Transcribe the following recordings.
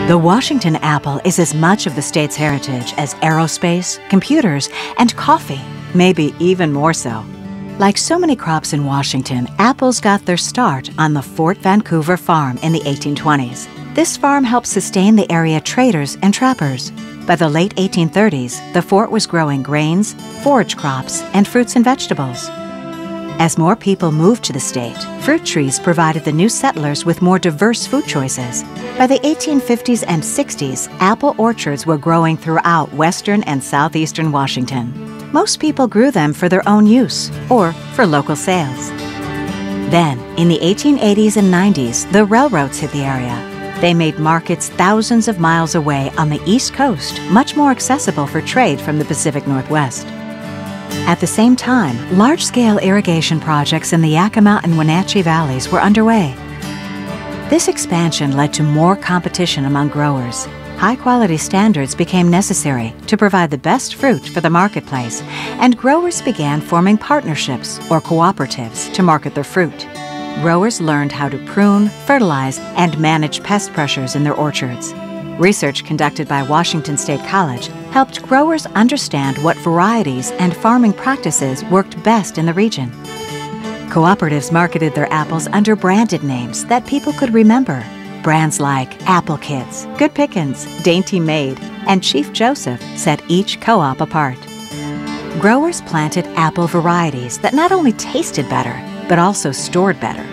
The Washington apple is as much of the state's heritage as aerospace, computers, and coffee, maybe even more so. Like so many crops in Washington, apples got their start on the Fort Vancouver farm in the 1820s. This farm helped sustain the area traders and trappers. By the late 1830s, the fort was growing grains, forage crops, and fruits and vegetables. As more people moved to the state, fruit trees provided the new settlers with more diverse food choices. By the 1850s and 60s, apple orchards were growing throughout western and southeastern Washington. Most people grew them for their own use or for local sales. Then, in the 1880s and 90s, the railroads hit the area. They made markets thousands of miles away on the East Coast much more accessible for trade from the Pacific Northwest. At the same time, large-scale irrigation projects in the Yakima and Wenatchee valleys were underway. This expansion led to more competition among growers. High-quality standards became necessary to provide the best fruit for the marketplace, and growers began forming partnerships or cooperatives to market their fruit. Growers learned how to prune, fertilize, and manage pest pressures in their orchards. Research conducted by Washington State College helped growers understand what varieties and farming practices worked best in the region. Cooperatives marketed their apples under branded names that people could remember. Brands like Apple Kids, Good Pickins, Dainty Maid, and Chief Joseph set each co-op apart. Growers planted apple varieties that not only tasted better, but also stored better.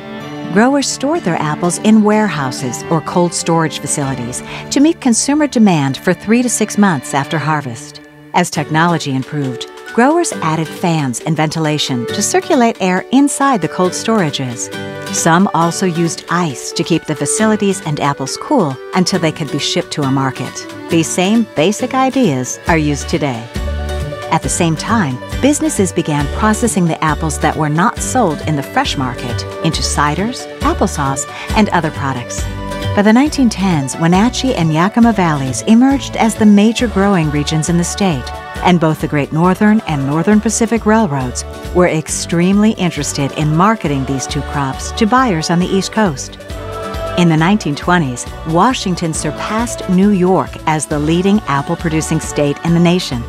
Growers stored their apples in warehouses or cold storage facilities to meet consumer demand for 3 to 6 months after harvest. As technology improved, growers added fans and ventilation to circulate air inside the cold storages. Some also used ice to keep the facilities and apples cool until they could be shipped to a market. These same basic ideas are used today. At the same time, businesses began processing the apples that were not sold in the fresh market into ciders, applesauce, and other products. By the 1910s, Wenatchee and Yakima valleys emerged as the major growing regions in the state, and both the Great Northern and Northern Pacific Railroads were extremely interested in marketing these two crops to buyers on the East Coast. In the 1920s, Washington surpassed New York as the leading apple-producing state in the nation.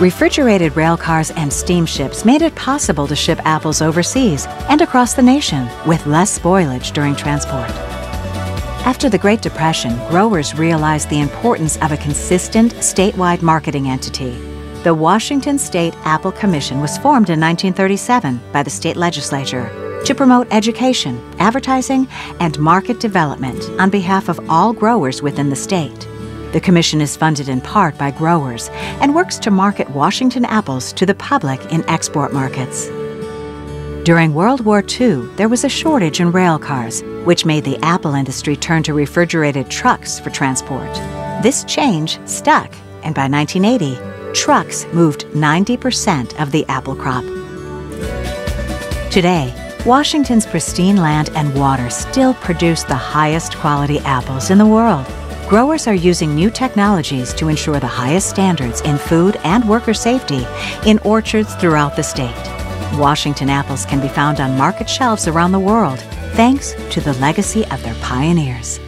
Refrigerated rail cars and steamships made it possible to ship apples overseas and across the nation with less spoilage during transport. After the Great Depression, growers realized the importance of a consistent statewide marketing entity. The Washington State Apple Commission was formed in 1937 by the state legislature to promote education, advertising, and market development on behalf of all growers within the state. The commission is funded in part by growers and works to market Washington apples to the public in export markets. During World War II, there was a shortage in rail cars, which made the apple industry turn to refrigerated trucks for transport. This change stuck, and by 1980, trucks moved 90% of the apple crop. Today, Washington's pristine land and water still produce the highest quality apples in the world. Growers are using new technologies to ensure the highest standards in food and worker safety in orchards throughout the state. Washington apples can be found on market shelves around the world, thanks to the legacy of their pioneers.